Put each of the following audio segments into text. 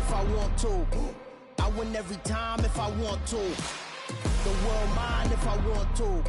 if I want to. I win every time if I want to. The world mine if I want to.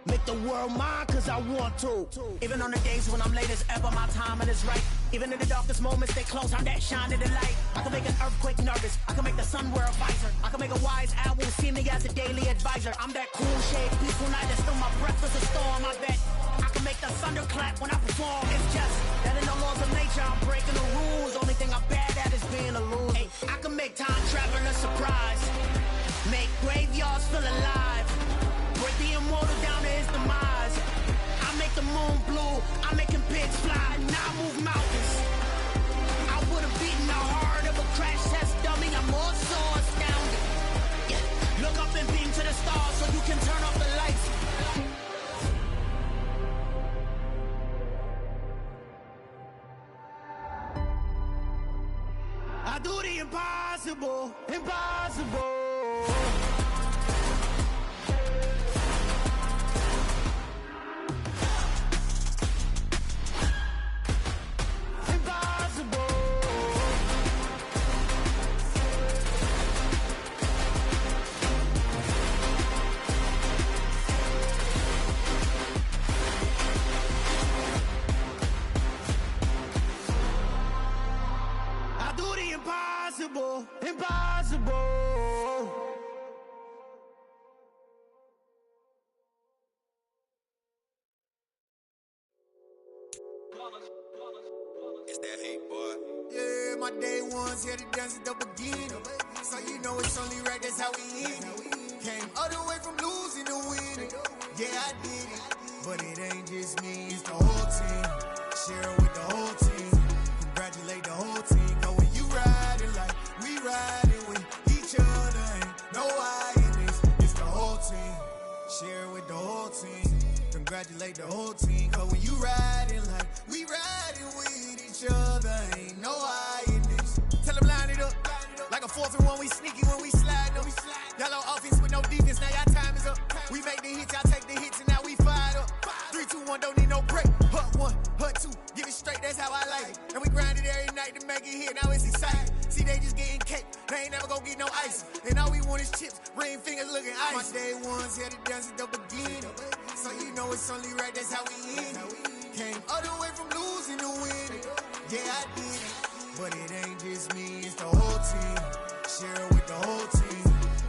Make the world mine cause I want to. Even on the days when I'm late as ever, my timing is right. Even in the darkest moments, stay close, I'm that shining the light. I can make an earthquake nervous, I can make the sun wear a visor. I can make a wise owl see me as a daily advisor. I'm that cool shade, peaceful night, that's still my breath is a storm, I bet. I can make the thunder clap when I perform. It's just that in the laws of nature, I'm breaking the rules. Only thing I'm bad at is being a loser. Hey, I can make time traveling a surprise. Make graveyards feel alive. Break the immortal down to his demise. I make the moon blue, I'm making pigs fly, and I move mountains. I would've beaten the heart of a crash test dummy, I'm more so astounded. Yeah. Look up and beam to the stars so you can turn off the lights. I do the impossible, impossible. Impossible, impossible. It's that hate, boy. Yeah, my day ones here to dance at the beginning. So you know it's only right, that's how we end it. Came all the way from losing to winning. Yeah, I did it. But it ain't just me, it's the whole team. Share it with the whole team. Congratulate the whole team. Cause when you riding like we riding with each other, ain't no I in this. It's the whole team. Share it with the whole team. Congratulate the whole team. Cause when you riding like we riding with each other, ain't no I in this. Tell them line it up. Like a 4th and 1, we sneaky when we slide. No, we slide. Y'all on offense with no defense, now y'all time is up. We make the hits, y'all take the hits, and now we fired up. 3, 2, 1, don't need no break. Hut 1, hut 2, give it straight, that's how I like it. And we grind it every night to make it here, now it's exciting. See, they just getting cake, they ain't never gonna get no ice. And all we want is chips, ring fingers looking ice. My day ones here to dance at the beginning. So you know it's only right, that's how we end it. Came all the way from losing to winning. Yeah, I did it. But it ain't just me, it's the whole team. Share it with the whole team.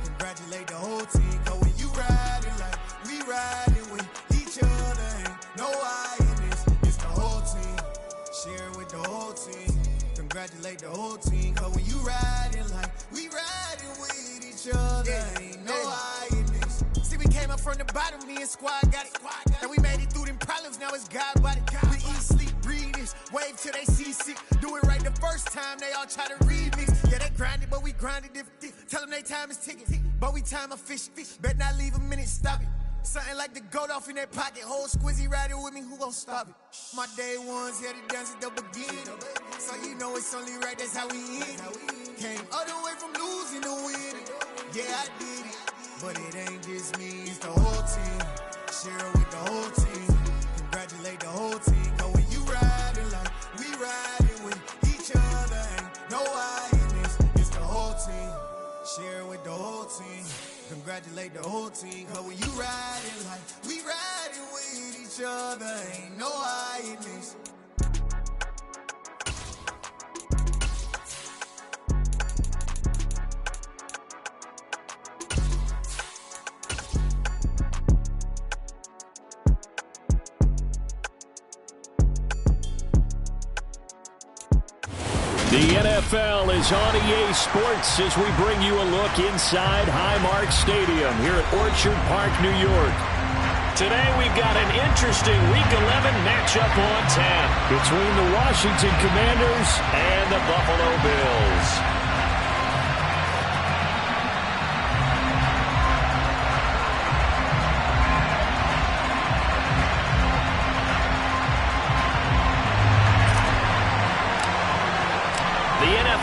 Congratulate the whole team. Cause when you riding like we riding with each other, ain't no I in this. It's the whole team. Share it with the whole team. Congratulate the whole team. Cause when you riding like we riding with each other, ain't no I in this. See, we came up from the bottom, me and squad got it. And we made it through them problems, now it's God body. We eat, sleep, breathe this, wave till they see sick. Do it right the first time, they all try to remix. Yeah, they grinded, but we grinded different. Tell them they time is ticking, but we time a fish. Bet not leave a minute, stop it. Something like the goat off in their pocket. Whole squizzy riding with me, who gon' stop it? My day ones here to dance at the beginning. So you know it's only right, that's how we end it. Came all the way from losing to winning. Yeah, I did it. But it ain't just me, it's the whole team. Share it with the whole team. Congratulate the whole team. Cause when you riding like we riding with each other, ain't no I in this. It's the whole team. Share it with the whole team. Congratulate the whole team. Cause when you riding like we riding with each other, ain't no I in this. The NFL is on EA Sports as we bring you a look inside Highmark Stadium here at Orchard Park, New York. Today we've got an interesting Week 11 matchup on tap between the Washington Commanders and the Buffalo Bills.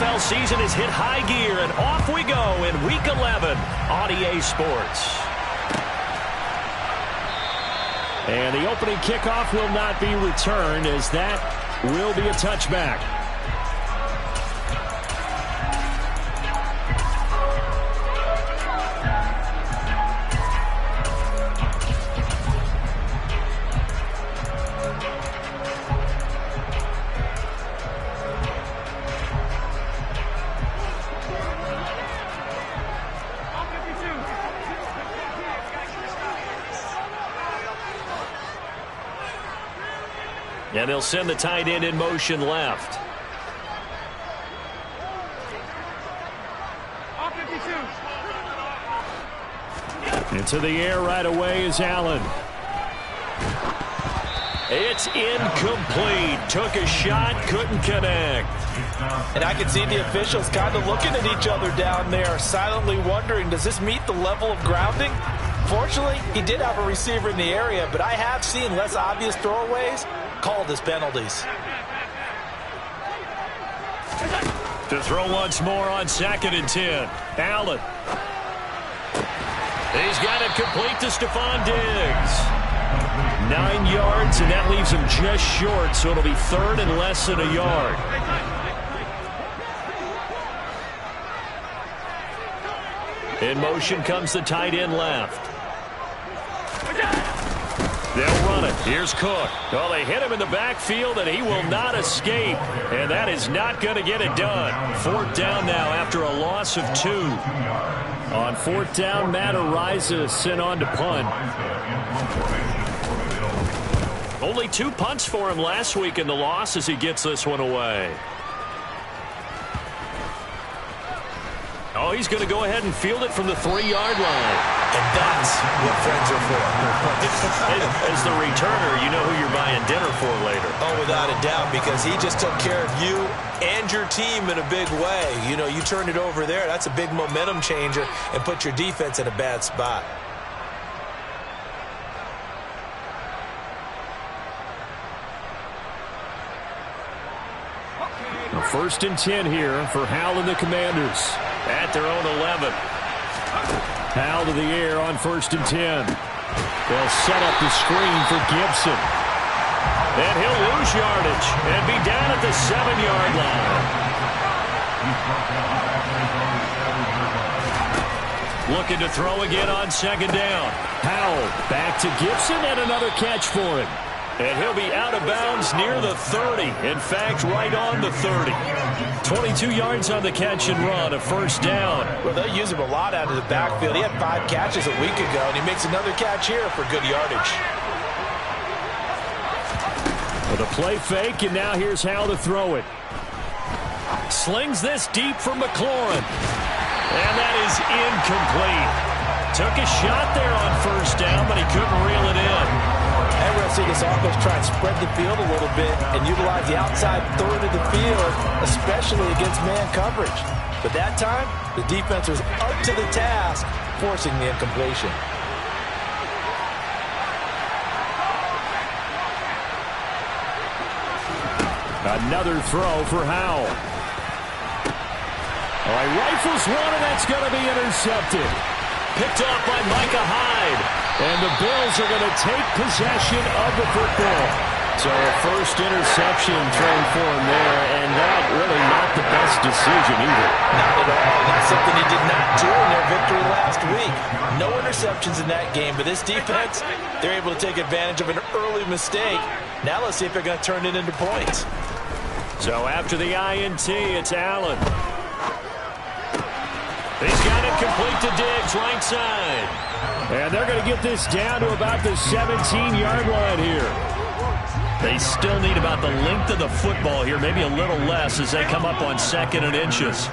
NFL season has hit high gear, and off we go in Week 11 on EA Sports. And the opening kickoff will not be returned, as that will be a touchback. And they'll send the tight end in motion left. Into the air right away is Allen. It's incomplete. Took a shot, couldn't connect. And I can see the officials kind of looking at each other down there, silently wondering, does this meet the level of grounding? Fortunately, he did have a receiver in the area, but I have seen less obvious throwaways called as penalties. To throw once more on 2nd and 10. Allen. He's got it complete to Stephon Diggs. 9 yards, and that leaves him just short, so it'll be 3rd and less than a yard. In motion comes the tight end left. They'll run it. Here's Cook. Well, they hit him in the backfield, and he will not escape. And that is not going to get it done. 4th down now after a loss of 2. On 4th down, Matt Araiza sent on to punt. Only 2 punts for him last week in the loss as he gets this one away. Oh, he's going to go ahead and field it from the 3-yard line. And that's what friends are for. As the returner, you know who you're buying dinner for later. Oh, without a doubt, because he just took care of you and your team in a big way. You know, you turn it over there, that's a big momentum changer and put your defense in a bad spot. A 1st and 10 here for Howell and the Commanders at their own 11. Howell to the air on 1st and 10. They'll set up the screen for Gibson. And he'll lose yardage and be down at the 7-yard line. Looking to throw again on 2nd down. Howell back to Gibson and another catch for him. And he'll be out of bounds near the 30. In fact, right on the 30. 22 yards on the catch and run, a 1st down. Well, they'll use him a lot out of the backfield. He had 5 catches a week ago, and he makes another catch here for good yardage. With a play fake, and now here's Howell to throw it. Slings this deep for McLaurin. And that is incomplete. Took a shot there on 1st down, but he couldn't reel it in. And we're going to see this offense try and spread the field a little bit and utilize the outside 3rd of the field, especially against man coverage. But that time, the defense was up to the task, forcing the incompletion. Another throw for Howell. All right, rifles one, and that's going to be intercepted. Picked off by Micah Hyde. And the Bills are going to take possession of the football. So a 1st interception thrown for him there, and that really not the best decision either. Not at all. That's something he did not do in their victory last week. No interceptions in that game, but this defense, they're able to take advantage of an early mistake. Now let's see if they're going to turn it into points. So after the INT, it's Allen. He's got it complete to Diggs, right side. And they're going to get this down to about the 17-yard line here. They still need about the length of the football here, maybe a little less as they come up on 2nd and inches.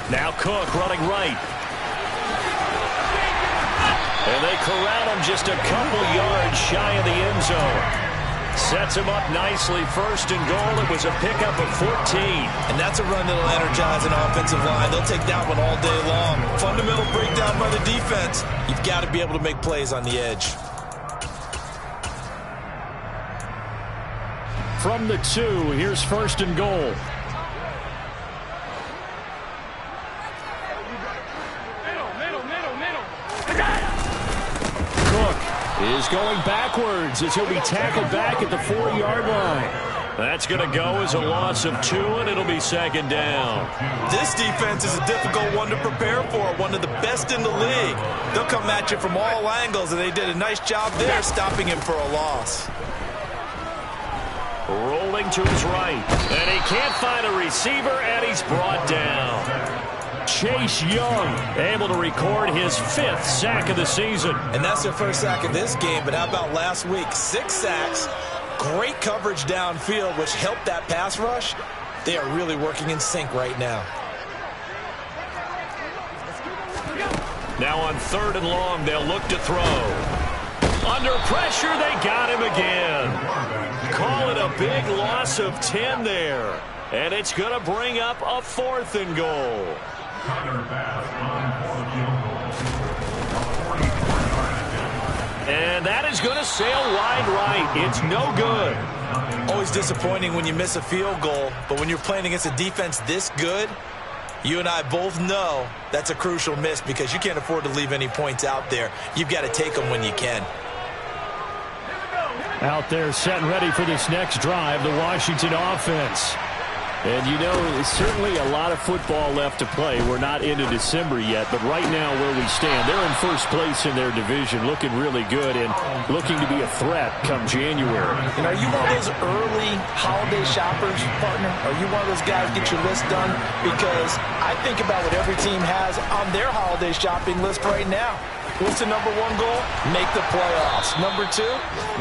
Now Cook running right. And they corral him just a couple yards shy of the end zone. Sets him up nicely. 1st and goal. It was a pickup of 14. And that's a run that'll energize an offensive line. They'll take that one all day long. Fundamental breakdown by the defense. You've got to be able to make plays on the edge. From the 2, here's 1st and goal. Is going backwards as he'll be tackled back at the 4-yard line. That's going to go as a loss of 2, and it'll be 2nd down. This defense is a difficult one to prepare for, one of the best in the league. They'll come at you from all angles, and they did a nice job there stopping him for a loss. Rolling to his right, and he can't find a receiver, and he's brought down. Chase Young able to record his 5th sack of the season. And that's their first sack of this game, but how about last week? 6 sacks, great coverage downfield, which helped that pass rush. They are really working in sync right now. Now on 3rd and long, they'll look to throw. Under pressure, they got him again. Call it a big loss of 10 there. And it's going to bring up a 4th and goal. And that is going to sail wide right. It's no good. Always disappointing when you miss a field goal, but when you're playing against a defense this good, you and I both know that's a crucial miss because you can't afford to leave any points out there. You've got to take them when you can. Out there set and ready for this next drive, the Washington offense. And, you know, certainly a lot of football left to play. We're not into December yet, but right now where we stand, they're in first place in their division, looking really good and looking to be a threat come January. And are you one of those early holiday shoppers, partner? Are you one of those guys get your list done? Because I think about what every team has on their holiday shopping list right now. What's the number 1 goal? Make the playoffs. Number 2,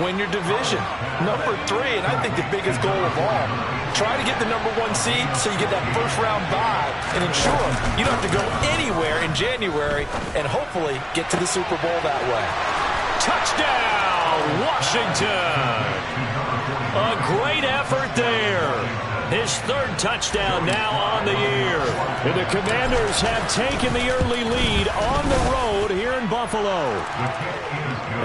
win your division. Number 3, and I think the biggest goal of all, try to get the number 1 seed so you get that first-round bye and ensure you don't have to go anywhere in January and hopefully get to the Super Bowl that way. Touchdown, Washington! A great effort there. His 3rd touchdown now on the year. And the Commanders have taken the early lead on the road here in Buffalo.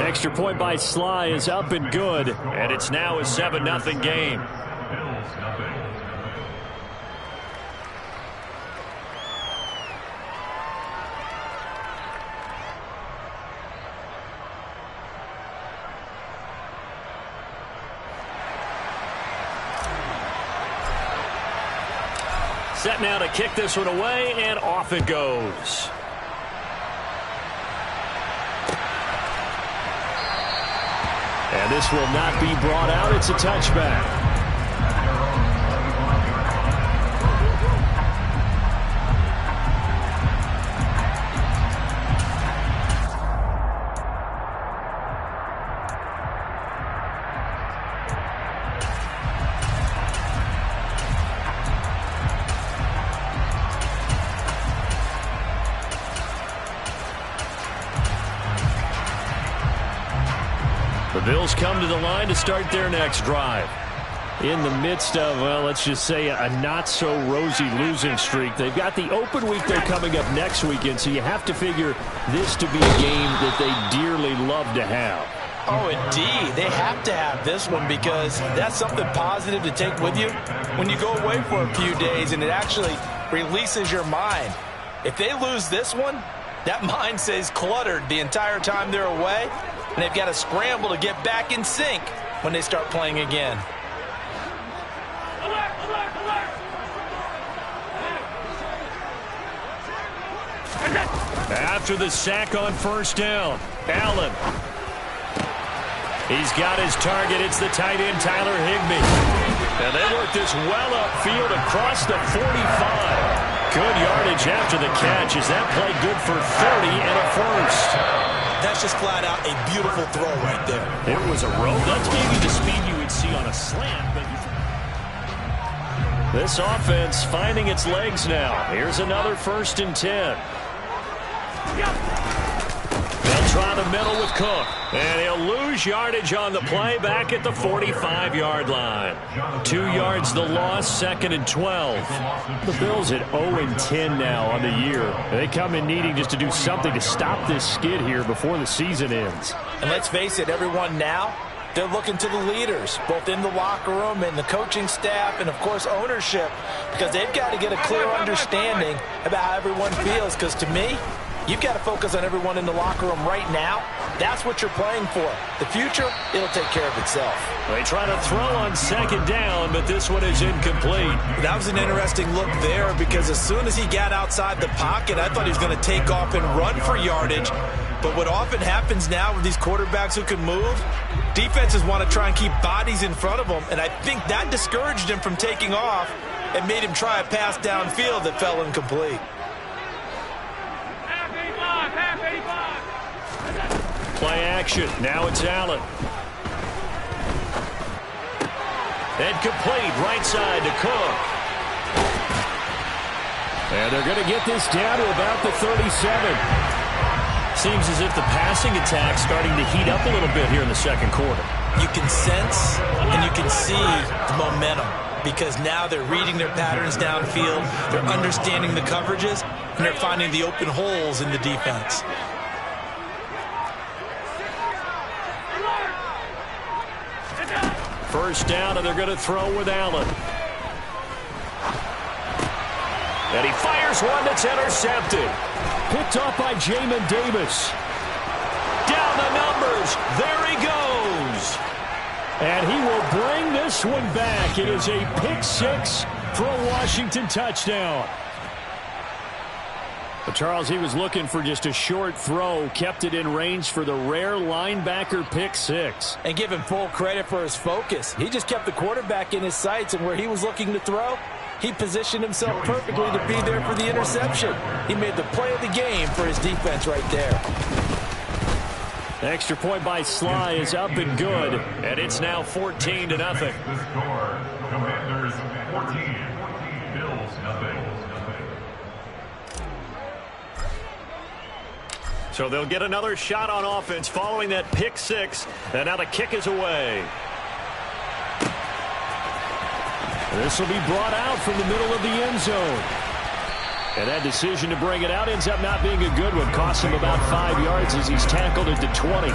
Extra point by Sly is up and good, and it's now a 7-0 game. Set now to kick this one away, and off it goes. And this will not be brought out. It's a touchback. The Bills come to the line to start their next drive. In the midst of, well, let's just say a not-so-rosy losing streak. They've got the open week they're coming up next weekend, so you have to figure this to be a game that they dearly love to have. Oh, indeed. They have to have this one because that's something positive to take with you when you go away for a few days, and it actually releases your mind. If they lose this one, that mind stays cluttered the entire time they're away, and they've got to scramble to get back in sync when they start playing again. After the sack on first down, Allen. He's got his target. It's the tight end, Tyler Higbee. And they work this well upfield across the 45. Good yardage after the catch. Is that play good for 30 and a first? That's just flat out a beautiful throw right there. It was a rope. That's maybe the speed you would see on a slant. But this offense finding its legs now. Here's another 1st and 10. They'll try the middle with Cook. And he'll lose yardage on the play back at the 45-yard line. 2 yards the loss, 2nd and 12. The Bills at 0-10 now on the year. They come in needing just to do something to stop this skid here before the season ends. And let's face it, everyone now, they're looking to the leaders, both in the locker room and the coaching staff and, of course, ownership, because they've got to get a clear understanding about how everyone feels, because to me, you've got to focus on everyone in the locker room right now. That's what you're playing for. The future, it'll take care of itself. They try to throw on 2nd down, but this one is incomplete. That was an interesting look there because as soon as he got outside the pocket, I thought he was going to take off and run for yardage. But what often happens now with these quarterbacks who can move, defenses want to try and keep bodies in front of them, and I think that discouraged him from taking off and made him try a pass downfield that fell incomplete. Play action. Now it's Allen. And complete right side to Cook. And they're going to get this down to about the 37. Seems as if the passing attack's starting to heat up a little bit here in the second quarter. You can sense and you can see the momentum because now they're reading their patterns downfield, they're understanding the coverages, and they're finding the open holes in the defense. First down, and they're going to throw with Allen. And he fires one that's intercepted. Picked off by Jamin Davis. Down the numbers. There he goes. And he will bring this one back. It is a pick six for a Washington touchdown. But Charles, he was looking for just a short throw, kept it in range for the rare linebacker pick six. And give him full credit for his focus. He just kept the quarterback in his sights, and where he was looking to throw, he positioned himself perfectly to be there for the interception. He made the play of the game for his defense right there. The extra point by Sly is up and good, and it's now 14-0. Commanders 14, Bills nothing. So they'll get another shot on offense following that pick six, and now the kick is away. This will be brought out from the middle of the end zone. And that decision to bring it out ends up not being a good one. Costs him about 5 yards as he's tackled at the 20.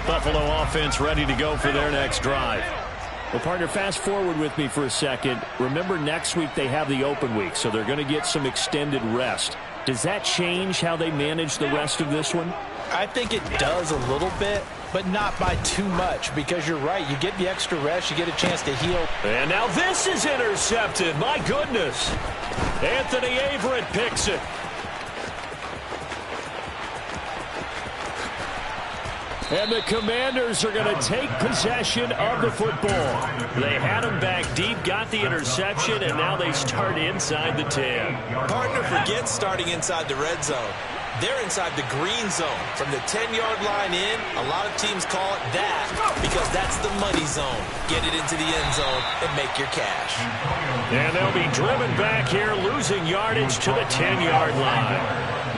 Buffalo offense ready to go for their next drive. Well, partner, fast forward with me for a second. Remember, next week they have the open week, so they're going to get some extended rest. Does that change how they manage the rest of this one? I think it does a little bit, but not by too much, because you're right. You get the extra rest. You get a chance to heal. And now this is intercepted. My goodness. Anthony Averett picks it. And the Commanders are going to take possession of the football. They had him back deep, got the interception, and now they start inside the 10. Partner forgets starting inside the red zone. They're inside the green zone. From the 10-yard line in, a lot of teams call it that because that's the money zone. Get it into the end zone and make your cash. And they'll be driven back here, losing yardage to the 10-yard line.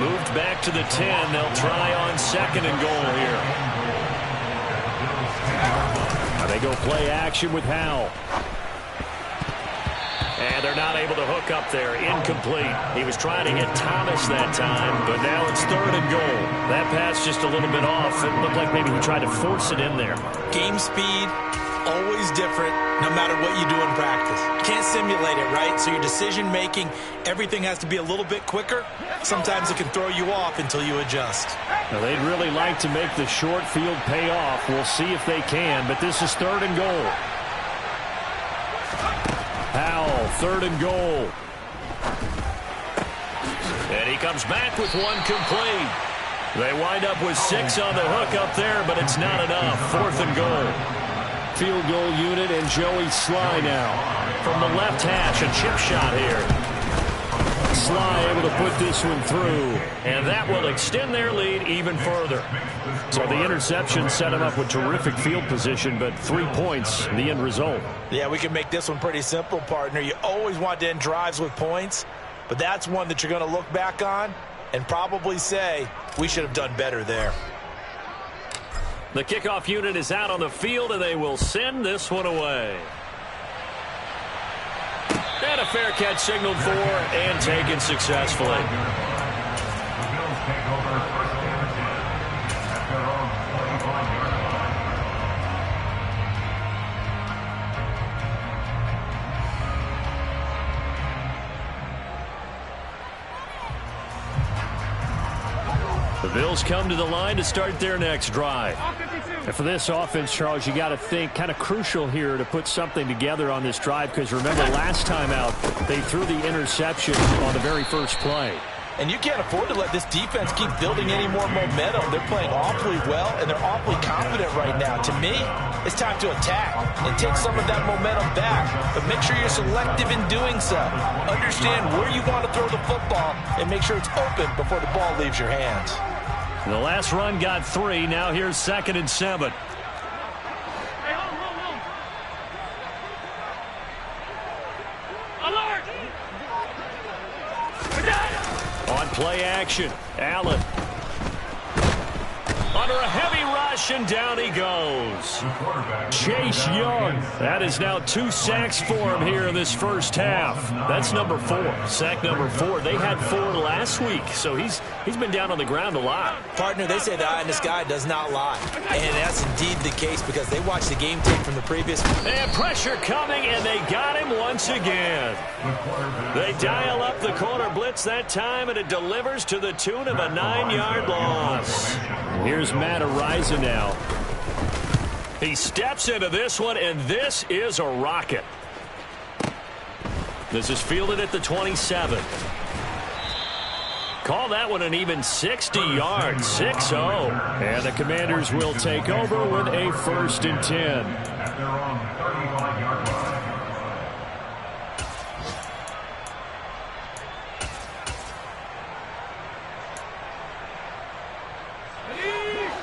Moved back to the 10. They'll try on second and goal here. Now they go play action with Howell. And they're not able to hook up there. Incomplete. He was trying to hit Thomas that time, but now it's third and goal. That pass just a little bit off. It looked like maybe he tried to force it in there. Game speed, always different, no matter what you do in practice. You can't simulate it, right? So your decision-making, everything has to be a little bit quicker. Sometimes it can throw you off until you adjust. Now, they'd really like to make the short field pay off. We'll see if they can, but this is third and goal. Howell, third and goal. And he comes back with one complete. They wind up with 6 on the hook up there, but it's not enough. Fourth and goal. Field goal unit and Joey Sly now. From the left hash, a chip shot here. Sly able to put this one through, and that will extend their lead even further. So the interception set him up with terrific field position, but 3 points, the end result. Yeah, we can make this one pretty simple, partner. You always want to end drives with points, but that's one that you're going to look back on and probably say, we should have done better there. The kickoff unit is out on the field, and they will send this one away. And a fair catch signaled for and taken successfully. The Bills take over first and 10 at their own 45-yard line. The Bills come to the line to start their next drive. And for this offense, Charles, you got to think kind of crucial here to put something together on this drive, because remember last time out they threw the interception on the very first play. And you can't afford to let this defense keep building any more momentum. They're playing awfully well, and they're awfully confident right now. To me, it's time to attack and take some of that momentum back. But make sure you're selective in doing so. Understand where you want to throw the football and make sure it's open before the ball leaves your hands. The last run got 3. Now here's 2nd and 7. On play action, Allen. Under a heavy rush, and down he goes. Chase Young. That is now 2 sacks for him here in this first half. That's number 4. Sack number 4. They had 4 last week, so he's been down on the ground a lot. Partner, they say the eye in the sky does not lie. And that's indeed the case because they watched the game tape from the previous. And pressure coming, and they got him once again. They dial up the corner blitz that time, and it delivers to the tune of a 9-yard loss. Here's Matt Araiza now. He steps into this one, and this is a rocket. This is fielded at the 27. Call that one an even 60 yards, 6-0. And the Commanders will take over with a 1st and 10. At their own 35-yard line.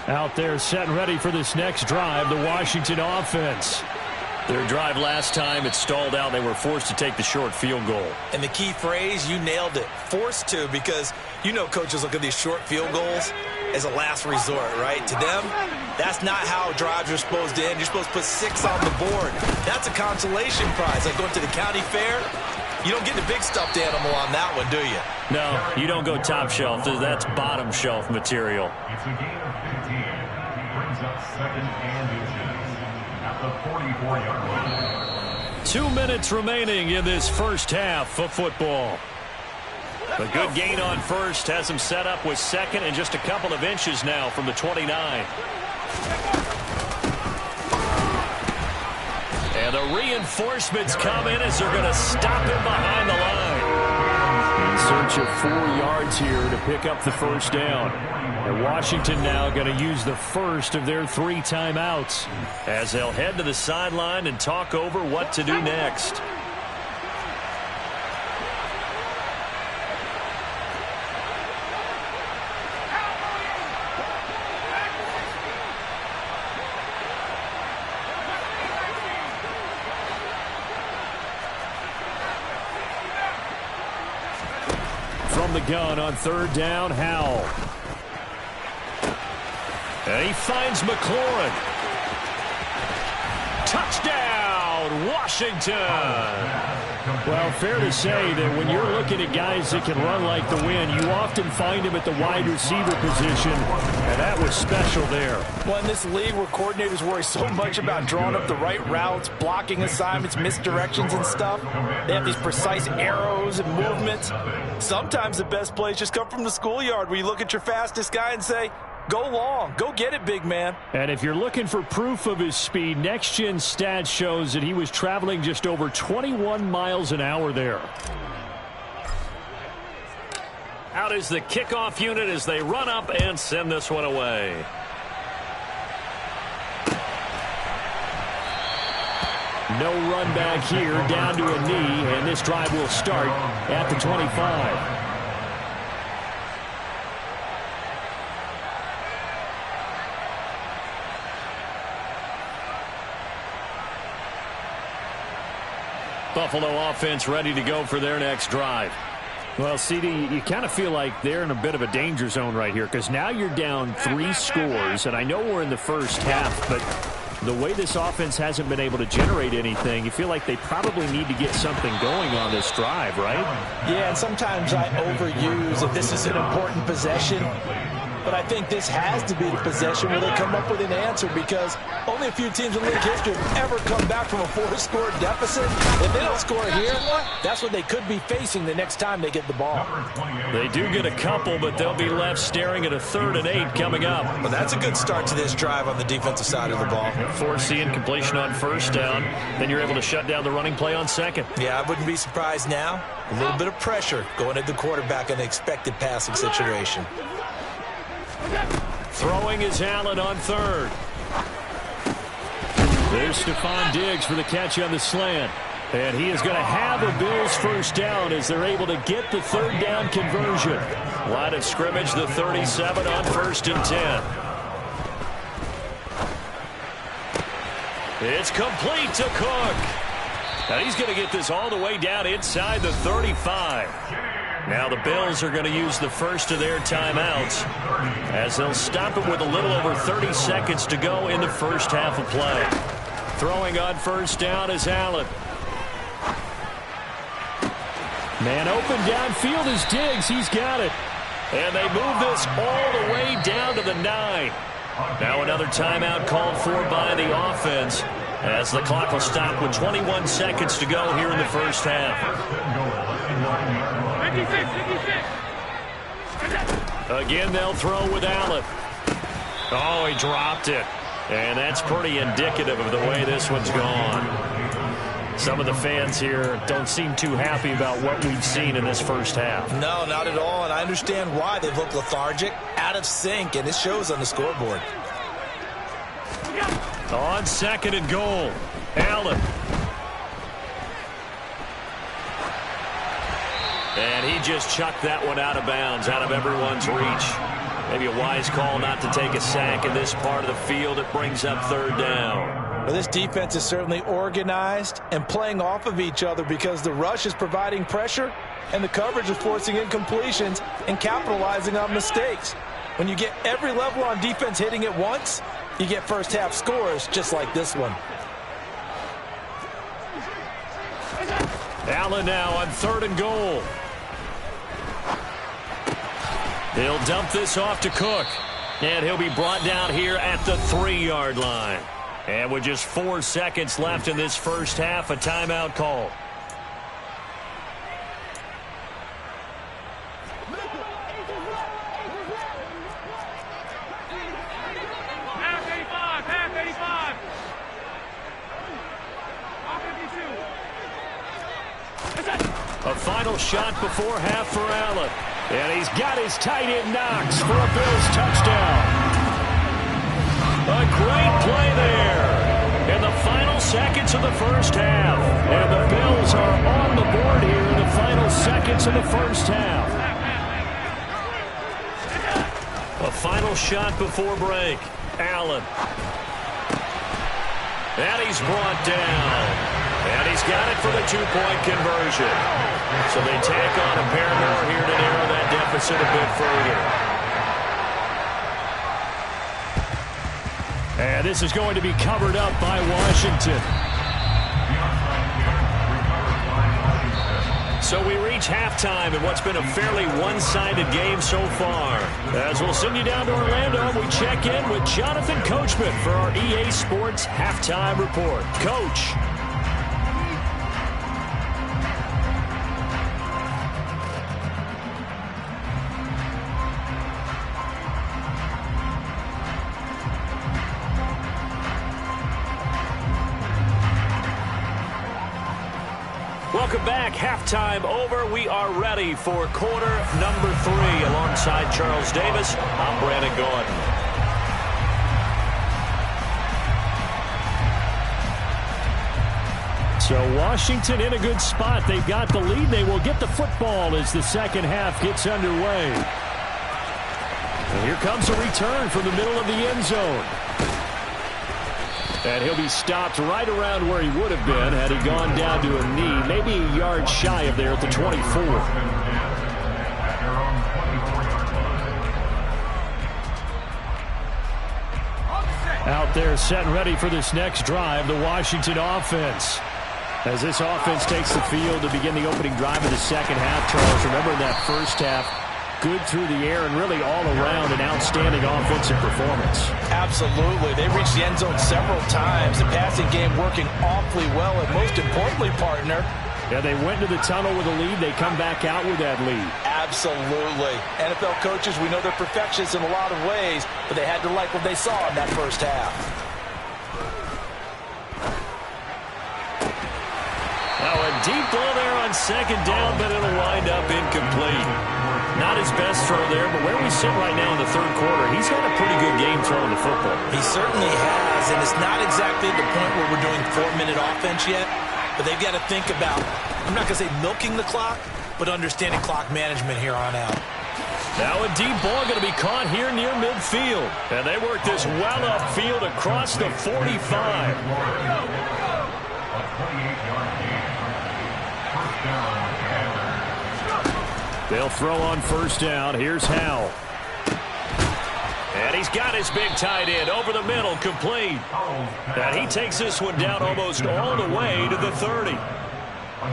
Out there set and ready for this next drive, the Washington offense. Their drive last time, it stalled out. They were forced to take the short field goal. And the key phrase, you nailed it, forced to, because you know coaches look at these short field goals as a last resort, right? To them, that's not how drives are supposed to end. You're supposed to put 6 on the board. That's a consolation prize. Like going to the county fair, you don't get the big stuffed animal on that one, do you? No, you don't go top shelf. That's bottom shelf material. It's a gain of 15. Brings up 2nd and inches at the 44-yard line. 2 minutes remaining in this first half of football. A good gain on first has him set up with 2nd and just a couple of inches now from the 29. And the reinforcements come in as they're going to stop him behind the line. In search of 4 yards here to pick up the first down. And Washington now going to use the first of their 3 timeouts as they'll head to the sideline and talk over what to do next. From the gun on 3rd down, Howell. And he finds McLaurin. Touchdown, Washington. Well, fair to say that when you're looking at guys that can run like the wind, you often find them at the wide receiver position, and that was special there. Well, in this league where coordinators worry so much about drawing up the right routes, blocking assignments, misdirections and stuff, they have these precise arrows and movements. Sometimes the best plays just come from the schoolyard where you look at your fastest guy and say, go long. Go get it, big man. And if you're looking for proof of his speed, Next Gen Stats shows that he was traveling just over 21 miles an hour there. Out is the kickoff unit as they run up and send this one away. No run back here, down to a knee, and this drive will start at the 25. Buffalo offense ready to go for their next drive. Well, CD, you kind of feel like they're in a bit of a danger zone right here because now you're down 3 scores, and I know we're in the first half, but the way this offense hasn't been able to generate anything, you feel like they probably need to get something going on this drive, right? Yeah, and sometimes I overuse if this is an important possession. but I think this has to be the possession where they come up with an answer, because only a few teams in league history have ever come back from a 4-score deficit. If they don't score here, that's what they could be facing the next time they get the ball. They do get a couple, but they'll be left staring at a 3rd and 8 coming up. Well, that's a good start to this drive on the defensive side of the ball. Force the incompletion on 1st down. Then you're able to shut down the running play on 2nd. Yeah, I wouldn't be surprised now. A little bit of pressure going at the quarterback in an expected passing situation. Throwing is Allen on 3rd. There's Stephon Diggs for the catch on the slant. And he is going to have a Bills 1st down as they're able to get the 3rd down conversion. Line of scrimmage, the 37 on 1st and 10. It's complete to Cook. And he's going to get this all the way down inside the 35. Now the Bills are going to use the first of their timeouts as they'll stop it with a little over 30 seconds to go in the first half of play. Throwing on 1st down is Allen. Man open downfield is Diggs. He's got it. And they move this all the way down to the 9. Now another timeout called for by the offense as the clock will stop with 21 seconds to go here in the first half. Again, they'll throw with Allen. Oh, he dropped it. And that's pretty indicative of the way this one's gone. Some of the fans here don't seem too happy about what we've seen in this first half. No, not at all, and I understand why. They've looked lethargic, out of sync, and it shows on the scoreboard. On 2nd and goal, Allen. And he just chucked that one out of bounds, out of everyone's reach. Maybe a wise call not to take a sack in this part of the field. It brings up 3rd down. Well, this defense is certainly organized and playing off of each other because the rush is providing pressure and the coverage is forcing incompletions and capitalizing on mistakes. When you get every level on defense hitting at once, you get first half scores just like this one. Allen now on 3rd and goal. They'll dump this off to Cook. And he'll be brought down here at the 3-yard line. And with just 4 seconds left in this first half, a timeout call. A final shot before half for Allen. And he's got his tight end Knox for a Bills touchdown. A great play there in the final seconds of the first half. And the Bills are on the board here in the final seconds of the first half. A final shot before break. Allen. And he's brought down. And he's got it for the 2-point conversion. So they tack on a pair more here to narrow that deficit a bit further. And this is going to be covered up by Washington. So we reach halftime in what's been a fairly one-sided game so far. As we'll send you down to Orlando, we check in with Jonathan Coachman for our EA Sports Halftime Report. Coach. Welcome back. Halftime over. We are ready for quarter number 3. Alongside Charles Davis, I'm Brandon Gordon. So Washington in a good spot. They've got the lead. They will get the football as the second half gets underway. And here comes a return from the middle of the end zone. And he'll be stopped right around where he would have been had he gone down to a knee, maybe a yard shy of there at the 24. Out there set and ready for this next drive, the Washington offense. As this offense takes the field to begin the opening drive of the second half, Charles, remember in that first half, good through the air and really all around an outstanding offensive performance. Absolutely. They reached the end zone several times. The passing game working awfully well, and most importantly, partner, yeah, they went to the tunnel with a lead. They come back out with that lead. Absolutely. NFL coaches, we know they're perfectionists in a lot of ways, but they had to like what they saw in that first half. Now a deep ball there on second down, but it'll wind up incomplete. Not his best throw there, but where we sit right now in the third quarter, he's got a pretty good game throwing the football. He certainly has, and it's not exactly the point where we're doing 4-minute offense yet, but they've got to think about, I'm not going to say milking the clock, but understanding clock management here on out. Now a deep ball going to be caught here near midfield. And they work this well upfield across the 45. A 28-yard gain. First down, Commanders. They'll throw on first down. Here's Howell. And he's got his big tight end over the middle, complete. And he takes this one down almost all the way to the 30.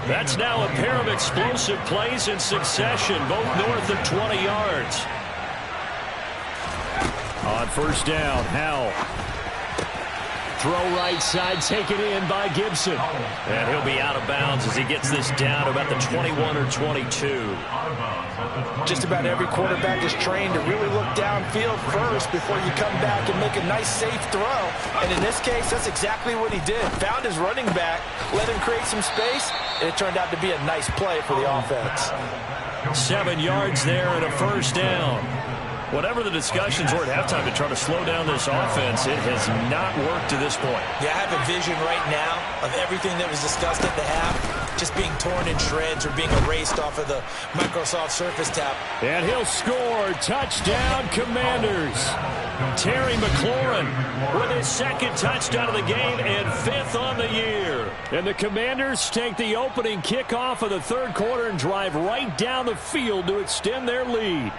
That's now a pair of explosive plays in succession, both north of 20 yards. On first down, Howell. Throw right side, taken in by Gibson. And he'll be out of bounds as he gets this down to about the 21 or 22. Just about every quarterback is trained to really look downfield first before you come back and make a nice, safe throw. And in this case, that's exactly what he did. Found his running back, let him create some space, and it turned out to be a nice play for the offense. 7 yards there and a first down. Whatever the discussions were at halftime to try to slow down this offense, it has not worked to this point. Yeah, I have a vision right now of everything that was discussed at the half just being torn in shreds or being erased off of the Microsoft Surface tab. And he'll score. Touchdown, Commanders. Terry McLaurin with his second touchdown of the game and 5th on the year. And the Commanders take the opening kickoff of the third quarter and drive right down the field to extend their lead.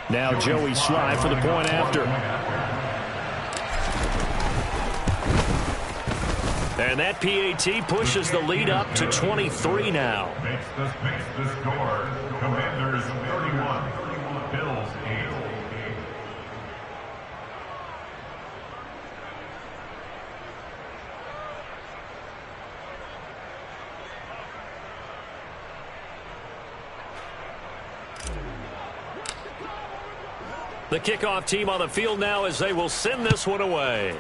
Now Joey Sly for the point after. And that PAT pushes the lead up to 23 now. Makes the score. Commanders 31, Bills 8. The kickoff team on the field now as they will send this one away.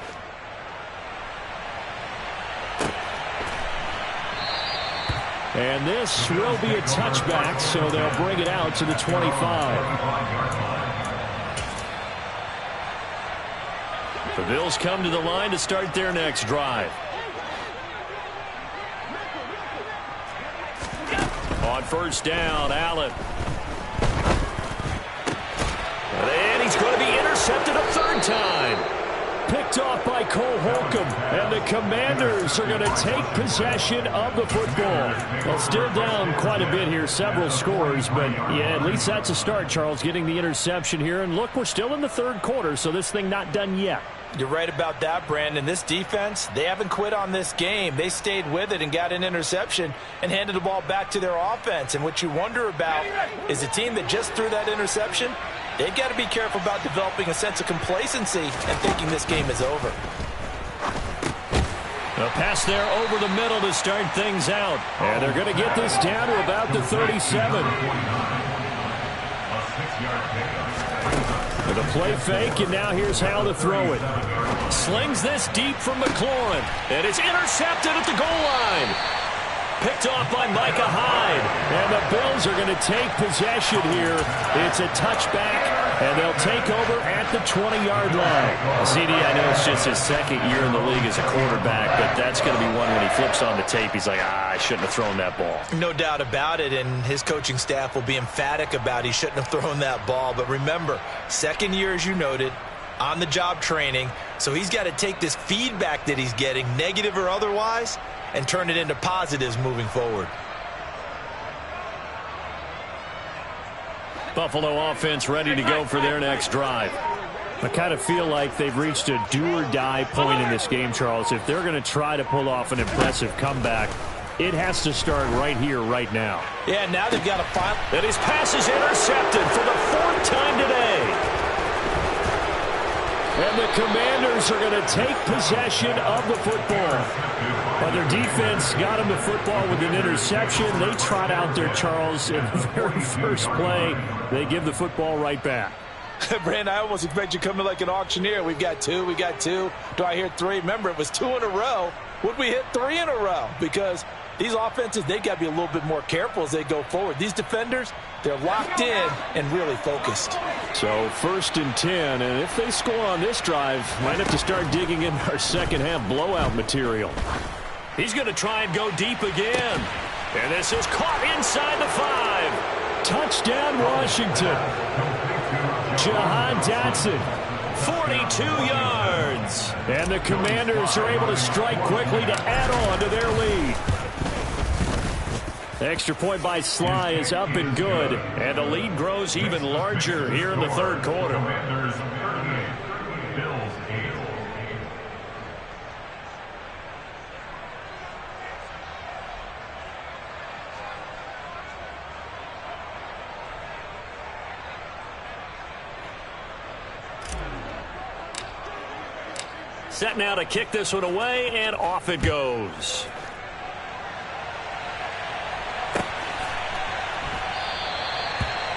And this will be a touchback, so they'll bring it out to the 25. The Bills come to the line to start their next drive. On first down, Allen. And he's going to be intercepted a third time. Picked off by Cole Holcomb. And the Commanders are going to take possession of the football. Well, still down quite a bit here, several scores. But, yeah, at least that's a start, Charles, getting the interception here. And, look, we're still in the third quarter, so this thing not done yet. You're right about that, Brandon. This defense, they haven't quit on this game. They stayed with it and got an interception and handed the ball back to their offense. And what you wonder about is a team that just threw that interception, they've got to be careful about developing a sense of complacency and thinking this game is over. A pass there over the middle to start things out. And they're going to get this down to about the 37. With a play fake, and now here's how to throw it. Slings this deep from McLaurin. And it's intercepted at the goal line. Picked off by Micah Hyde. And the Bills are going to take possession here. It's a touchback, and they'll take over at the 20-yard line. CD, I know it's just his second year in the league as a quarterback, but that's going to be one when he flips on the tape, he's like, I shouldn't have thrown that ball. No doubt about it, and his coaching staff will be emphatic about he shouldn't have thrown that ball. But remember, second year, as you noted, on-the-job training, so he's got to take this feedback that he's getting, negative or otherwise, and turn it into positives moving forward. Buffalo offense ready to go for their next drive. I kind of feel like they've reached a do-or-die point in this game, Charles. If they're going to try to pull off an impressive comeback, It has to start right here, right now. Yeah, now they've got to find. And his pass is intercepted for the 4th time today. And the Commanders are going to take possession of the football. But their defense got them the football with an interception. They trot out there, Charles, in the very first play. They give the football right back. Brandon, I almost expect you to come in like an auctioneer. We've got 2, we got 2. Do I hear 3? Remember, it was 2 in a row. Would we hit 3 in a row? Because these offenses, they've got to be a little bit more careful as they go forward. These defenders, they're locked in and really focused. So 1st and 10, and if they score on this drive, might have to start digging in our second half blowout material. He's going to try and go deep again. And this is caught inside the 5. Touchdown, Washington. Jahan Dotson, 42 yards. And the Commanders are able to strike quickly to add on to their lead. The extra point by Sly is up and good. And the lead grows even larger here in the 3rd quarter. Commanders 38, Bills 8. Set now to kick this one away, and off it goes.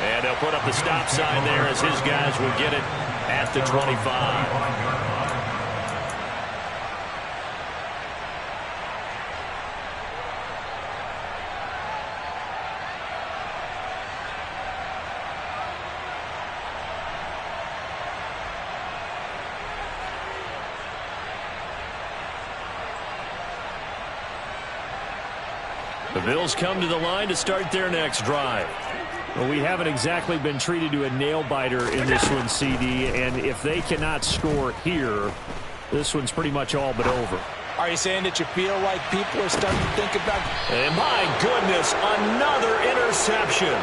And they'll put up the stop sign there as his guys will get it at the 25. The Bills come to the line to start their next drive. Well, we haven't exactly been treated to a nail-biter in this one, CD, and if they cannot score here, this one's pretty much all but over. Are you saying that you feel like people are starting to think about... And my goodness, another interception.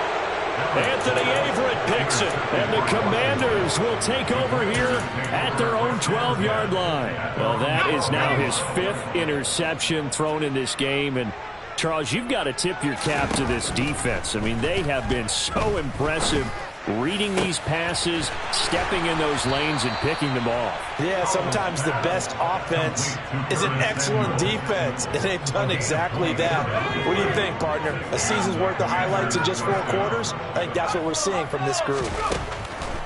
Anthony Averett picks it, and the Commanders will take over here at their own 12-yard line. Well, that is now his 5th interception thrown in this game, and Charles, you've got to tip your cap to this defense. I mean, they have been so impressive reading these passes, stepping in those lanes, and picking them off. Yeah, sometimes the best offense is an excellent defense, and they've done exactly that. What do you think, partner? A season's worth of highlights in just 4 quarters? I think that's what we're seeing from this group.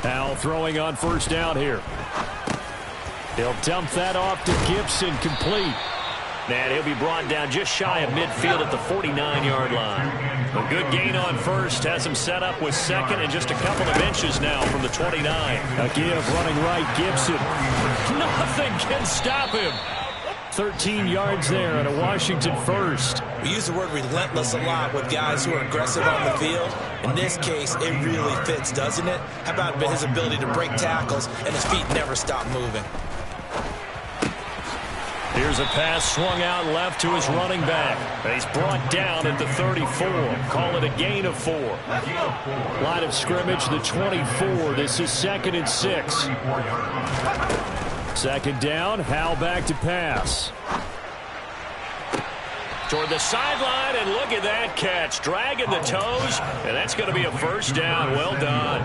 Al throwing on 1st down here. He'll dump that off to Gibson, complete. And he'll be brought down just shy of midfield at the 49-yard line. A good gain on 1st has him set up with 2nd and just a couple of inches now from the 29. A give running right, Gibson. Nothing can stop him. 13 yards there at a Washington 1st. We use the word relentless a lot with guys who are aggressive on the field. In this case, it really fits, doesn't it? How about his ability to break tackles and his feet never stop moving? Here's a pass swung out left to his running back. He's brought down at the 34. Call it a gain of 4. Line of scrimmage, the 24. This is 2nd and 6. 2nd down. Howell back to pass. Toward the sideline, and look at that catch. Dragging the toes, and that's going to be a 1st down. Well done.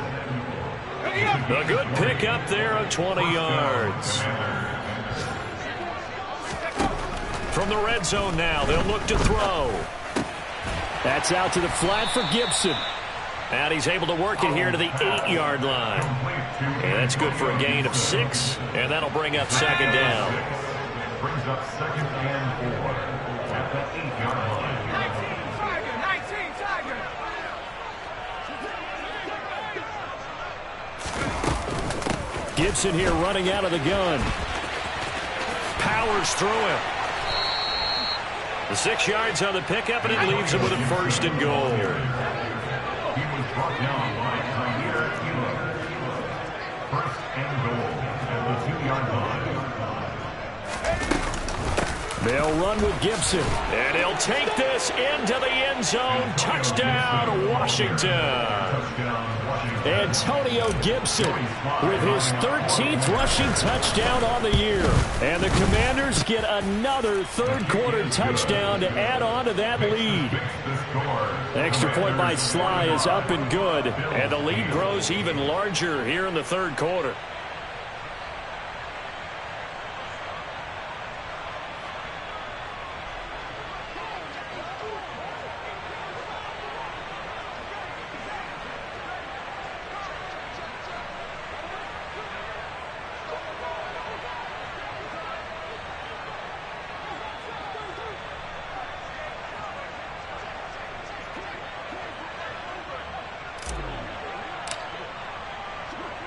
A good pick up there of 20 yards. From the red zone now, they'll look to throw. That's out to the flat for Gibson. And he's able to work it here to the 8-yard line. And that's good for a gain of 6, and that'll bring up 2nd down. Brings up 2nd and 4 at the 8-yard line. 19 Tiger. Gibson here running out of the gun. Powers through him. The 6 yards on the pickup, and it leaves him with a 1st and goal. He was brought down by Tahir Elam. 1st and goal at the 2-yard line. They'll run with Gibson, and he'll take this into the end zone. Touchdown, Washington. Antonio Gibson with his 13th rushing touchdown on the year. And the Commanders Commanders get another third-quarter touchdown to add on to that lead. Extra point by Sly is up and good, and the lead grows even larger here in the third quarter.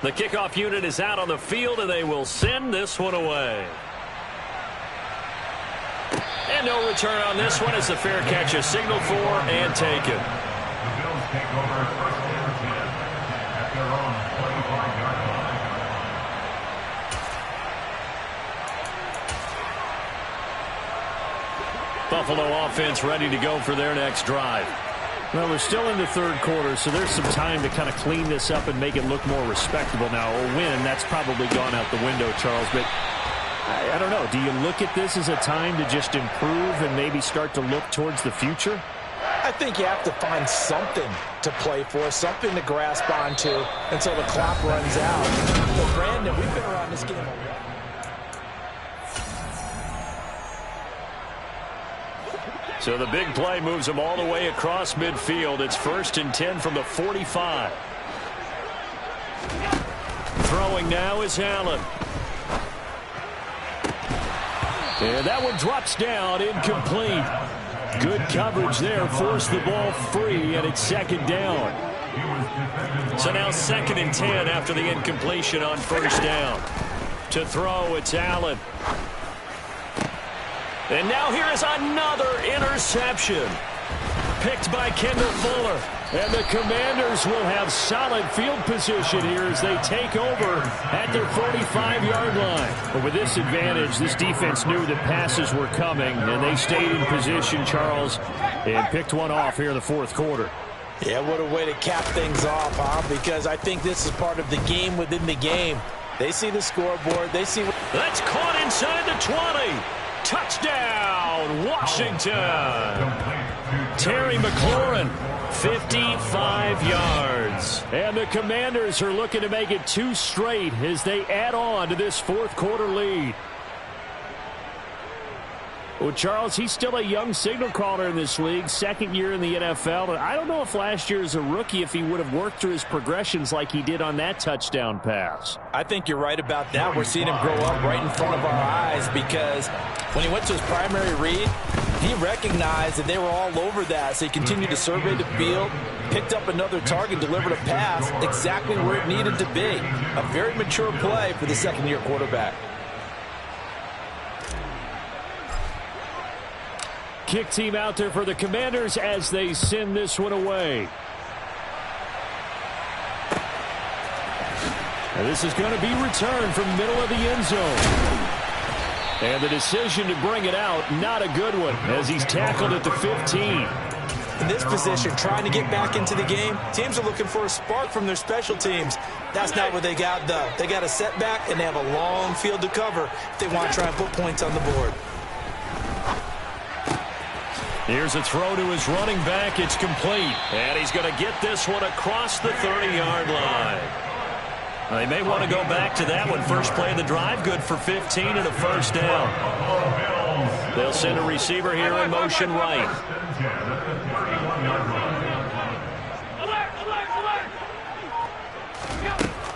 The kickoff unit is out on the field, and they will send this one away. And no return on this one as the fair catch is signaled for and taken. The Bills take over first and 10 at their own 25-yard line. Buffalo offense ready to go for their next drive. Well, we're still in the third quarter, so there's some time to kind of clean this up and make it look more respectable. Now, a win, that's probably gone out the window, Charles, but I don't know. Do you look at this as a time to just improve and maybe start to look towards the future? I think you have to find something to play for, something to grasp onto until the clock runs out. But, Brandon, we've been around this game already. So the big play moves them all the way across midfield. It's 1st and 10 from the 45. Throwing now is Allen. And that one drops down, incomplete. Good coverage there, forced the ball free, and it's 2nd down. So now 2nd and 10 after the incompletion on 1st down. To throw, it's Allen. And now here is another interception. Picked by Kendall Fuller. And the Commanders will have solid field position here as they take over at their 45-yard line. But with this advantage, this defense knew that passes were coming, and they stayed in position, Charles, and picked one off here in the fourth quarter. Yeah, what a way to cap things off, huh? Because I think this is part of the game within the game. They see the scoreboard. They see... That's caught inside the 20. Touchdown, Washington. Terry McLaurin, 55 yards. And the Commanders are looking to make it 2 straight as they add on to this fourth quarter lead. Well, Charles, he's still a young signal caller in this league, 2nd year in the NFL. And I don't know if last year as a rookie, if he would have worked through his progressions like he did on that touchdown pass. I think you're right about that. We're seeing him grow up right in front of our eyes because when he went to his primary read, he recognized that they were all over that. So he continued to survey the field, picked up another target, delivered a pass exactly where it needed to be. A very mature play for the 2nd-year quarterback. Kick team out there for the Commanders as they send this one away. And this is going to be returned from middle of the end zone. And the decision to bring it out, not a good one, as he's tackled at the 15. In this position, trying to get back into the game, teams are looking for a spark from their special teams. That's not what they got, though. They got a setback, and they have a long field to cover if they want to try and put points on the board. Here's a throw to his running back. It's complete. And he's going to get this one across the 30-yard line. They may want to go back to that one. First play of the drive, good for 15 and a 1st down. They'll send a receiver here in motion right.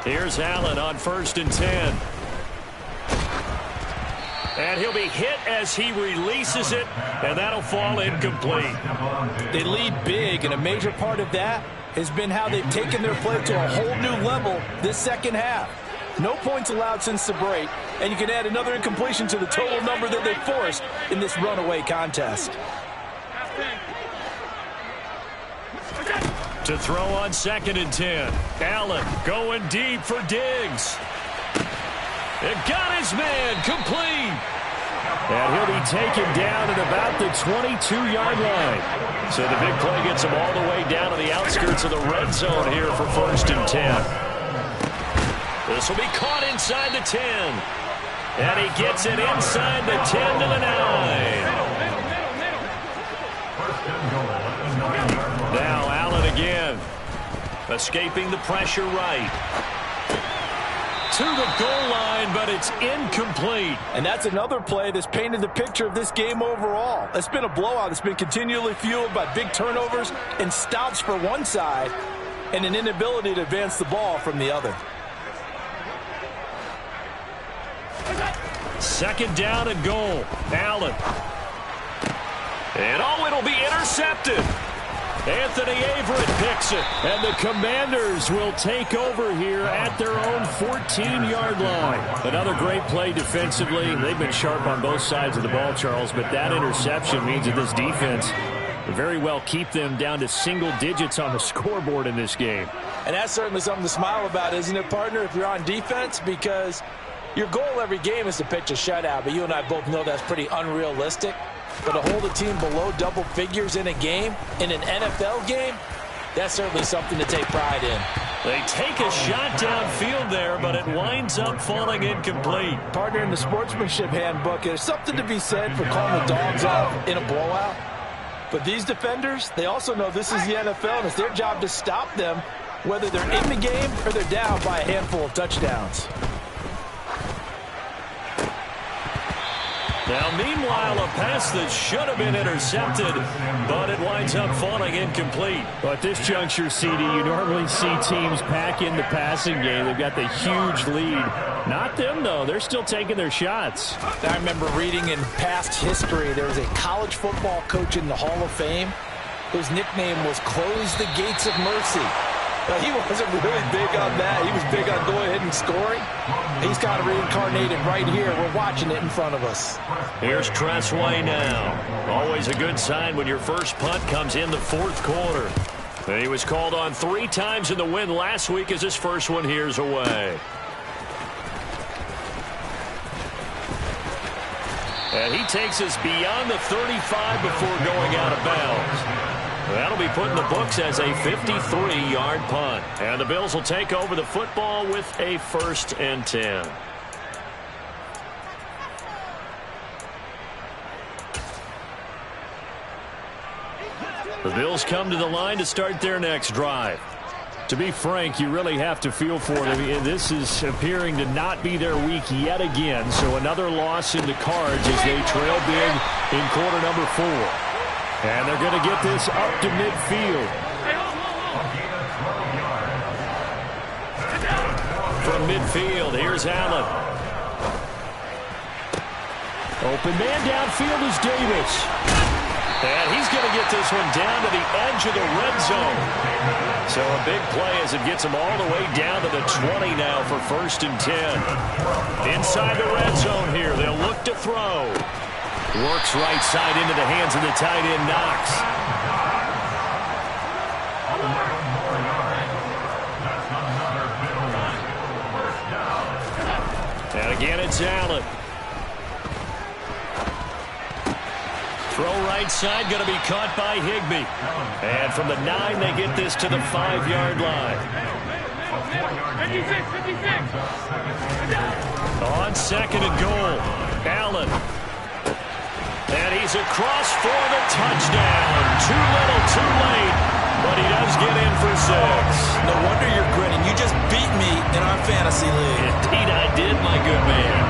Here's Allen on 1st and 10. And he'll be hit as he releases it, and that'll fall incomplete. They lead big, and a major part of that has been how they've taken their play to a whole new level this second half. No points allowed since the break, and you can add another incompletion to the total number that they forced in this runaway contest. To throw on 2nd and 10. Allen going deep for Diggs. It got his man complete. And he'll be taken down at about the 22-yard line. So the big play gets him all the way down to the outskirts of the red zone here for 1st and 10. This will be caught inside the 10. And he gets it inside the 10 to the 9. Now Allen again. Escaping the pressure right. To the goal line, but it's incomplete. And that's another play that's painted the picture of this game overall. It's been a blowout. It's been continually fueled by big turnovers and stops for one side and an inability to advance the ball from the other. Second down and goal. Allen. And it'll be intercepted. Anthony Averett picks it. And the Commanders will take over here at their own 14-yard line. Another great play defensively. They've been sharp on both sides of the ball, Charles, but that interception means that this defense will very well keep them down to single digits on the scoreboard in this game. And that's certainly something to smile about, isn't it, partner, if you're on defense? Because your goal every game is to pitch a shutout, but you and I both know that's pretty unrealistic. But to hold a team below double figures in a game, in an NFL game, that's certainly something to take pride in. They take a shot downfield there, but it winds up falling incomplete. Partner, in the sportsmanship handbook, there's something to be said for calling the dogs off in a blowout. But these defenders, they also know this is the NFL, and it's their job to stop them, whether they're in the game or they're down by a handful of touchdowns. Now, meanwhile, a pass that should have been intercepted, but it winds up falling incomplete. But at this juncture, CD, you normally see teams pack in the passing game. They've got the huge lead. Not them, though. They're still taking their shots. I remember reading in past history, there was a college football coach in the Hall of Fame whose nickname was Close the Gates of Mercy. But he wasn't really big on that. He was big on going ahead and scoring. He's kind of reincarnated right here. We're watching it in front of us. Here's Tressway now. Always a good sign when your first punt comes in the fourth quarter. He was called on 3 times in the win last week as his first one here's away. And he takes us beyond the 35 before going out of bounds. That'll be put in the books as a 53-yard punt. And the Bills will take over the football with a 1st and 10. The Bills come to the line to start their next drive. To be frank, you really have to feel for them. This is appearing to not be their week yet again. So another loss in the cards as they trail big in quarter number 4. And they're going to get this up to midfield. From midfield, here's Allen. Open man downfield is Davis. And he's going to get this one down to the edge of the red zone. So a big play as it gets him all the way down to the 20 now for 1st and 10. Inside the red zone here, they'll look to throw. Works right side into the hands of the tight end, Knox. And again, it's Allen. Throw right side, going to be caught by Higbee. And from the 9, they get this to the 5-yard line. 56. On 2nd and goal, Allen. And he's across for the touchdown. Too little, too late. But he does get in for 6. No wonder you're grinning. You just beat me in our fantasy league. Indeed I did, my good man.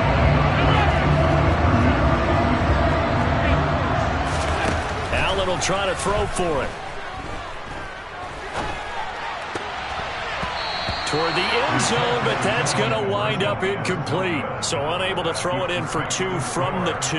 Allen will try to throw for it. Toward the end zone, but that's going to wind up incomplete. So unable to throw it in for 2 from the 2.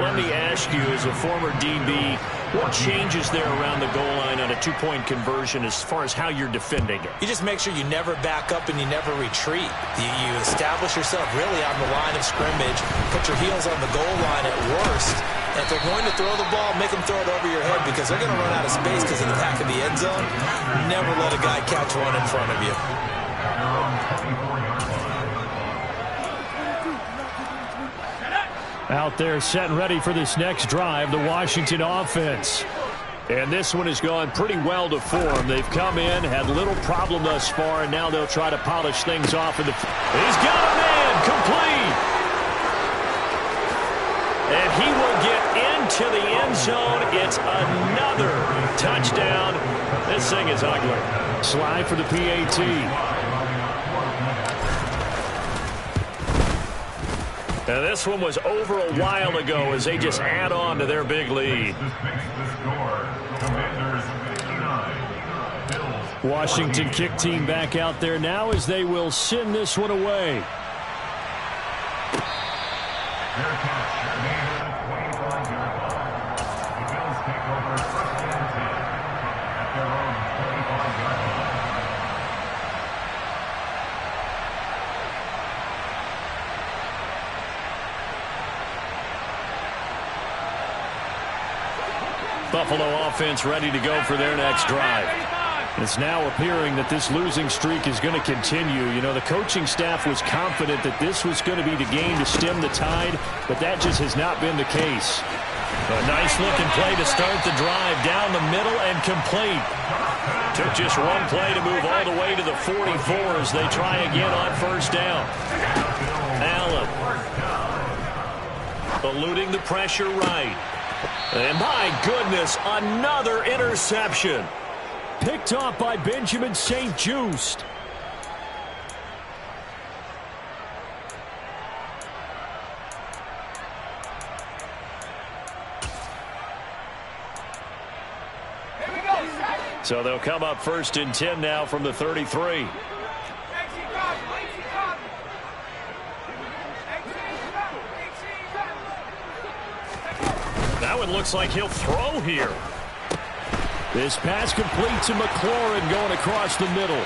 Let me ask you, as a former DB, what changes there around the goal line on a 2-point conversion as far as how you're defending it? You just make sure you never back up and you never retreat. You establish yourself really on the line of scrimmage, put your heels on the goal line at worst. And if they're going to throw the ball, make them throw it over your head because they're going to run out of space because of the back of the end zone. Never let a guy catch one in front of you. Out there set and ready for this next drive, the Washington offense. And this one has gone pretty well to form. They've come in, had little problem thus far, and now they'll try to polish things off. He's got a man, complete. And he will get into the end zone. It's another touchdown. This thing is ugly. Slide for the PAT. Now this one was over a while ago as they just add on to their big lead. Washington kick team back out there now as they will send this one away. Buffalo offense ready to go for their next drive. It's now appearing that this losing streak is going to continue. You know, the coaching staff was confident that this was going to be the game to stem the tide, but that just has not been the case. A nice-looking play to start the drive down the middle and complete. Took just one play to move all the way to the 44 as they try again on first down. Allen eluding the pressure right. And my goodness, another interception. Picked off by Benjamin St-Juste. So they'll come up first and 10 now from the 33. That one looks like he'll throw here. This pass complete to McLaurin going across the middle.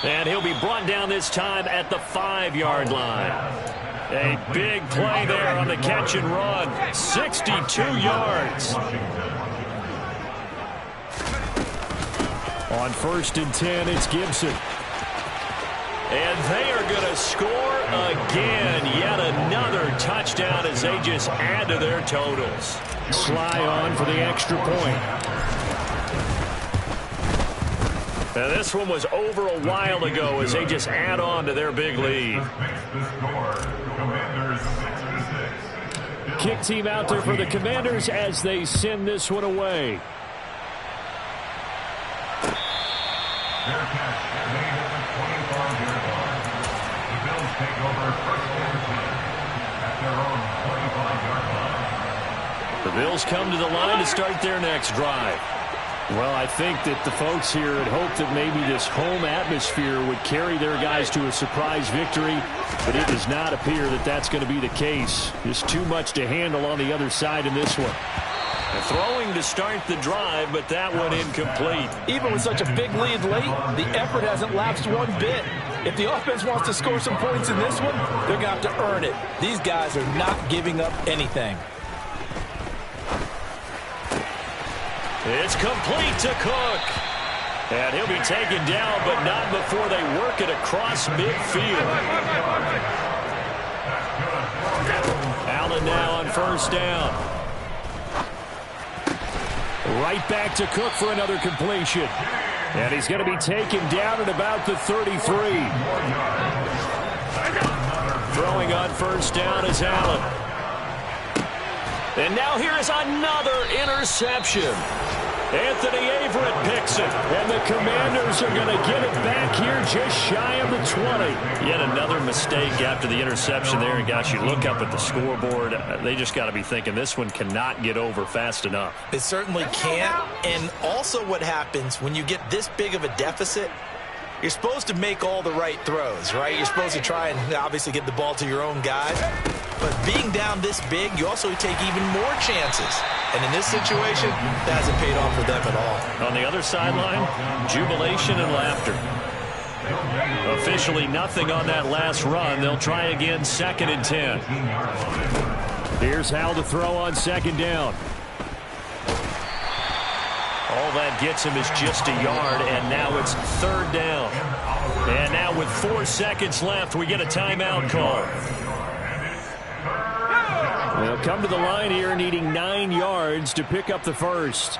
And he'll be brought down this time at the 5-yard line. A big play there on the catch and run. 62 yards. On first and 10, it's Gibson. And they are going to score again. Yet another touchdown as they just add to their totals. Sly on for the extra point. Now this one was over a while ago as they just add on to their big lead. Kick team out there for the Commanders as they send this one away. The Bills come to the line to start their next drive. Well, I think that the folks here had hoped that maybe this home atmosphere would carry their guys to a surprise victory, but it does not appear that that's going to be the case. Just too much to handle on the other side in this one. Throwing to start the drive, but that one incomplete. Even with such a big lead late, the effort hasn't lapsed one bit. If the offense wants to score some points in this one, they're going to have to earn it. These guys are not giving up anything. It's complete to Cook. And he'll be taken down, but not before they work it across midfield. Allen now on first down. Right back to Cook for another completion. And he's going to be taken down at about the 33. Throwing on first down is Allen. And now here is another interception. Anthony Averett picks it. And the Commanders are going to get it back here just shy of the 20. Yet another mistake after the interception there. And gosh, you look up at the scoreboard, they just got to be thinking this one cannot get over fast enough. It certainly can't. And also what happens when you get this big of a deficit, you're supposed to make all the right throws, right? You're supposed to try and obviously get the ball to your own guys. But being down this big, you also take even more chances. And in this situation, that hasn't paid off for them at all. On the other sideline, jubilation and laughter. Officially nothing on that last run. They'll try again, 2nd and 10. Here's Howell to throw on second down. All that gets him is just a yard, and now it's 3rd down. And now with 4 seconds left, we get a timeout call. They'll come to the line here needing 9 yards to pick up the first.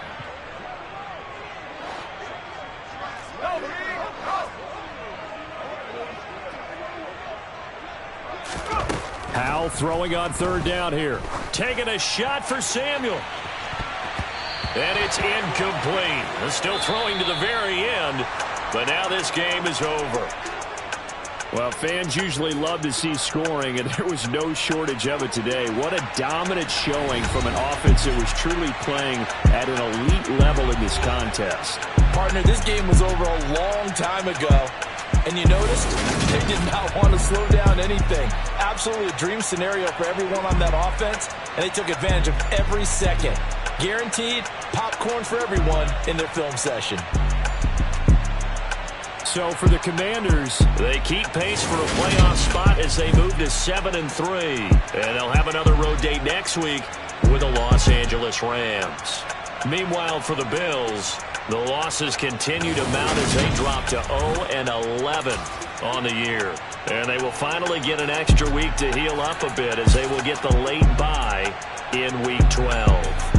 Powell throwing on third down here. Taking a shot for Samuel. And it's incomplete. Still throwing to the very end, but now this game is over. Well, fans usually love to see scoring, and there was no shortage of it today. What a dominant showing from an offense that was truly playing at an elite level in this contest. Partner, this game was over a long time ago. And you noticed they did not want to slow down anything. Absolutely a dream scenario for everyone on that offense, and they took advantage of every second. Guaranteed popcorn for everyone in their film session. So for the Commanders, they keep pace for a playoff spot as they move to 7-3. And they'll have another road date next week with the Los Angeles Rams. Meanwhile, for the Bills, the losses continue to mount as they drop to 0-11 on the year. And they will finally get an extra week to heal up a bit as they will get the late bye in Week 12.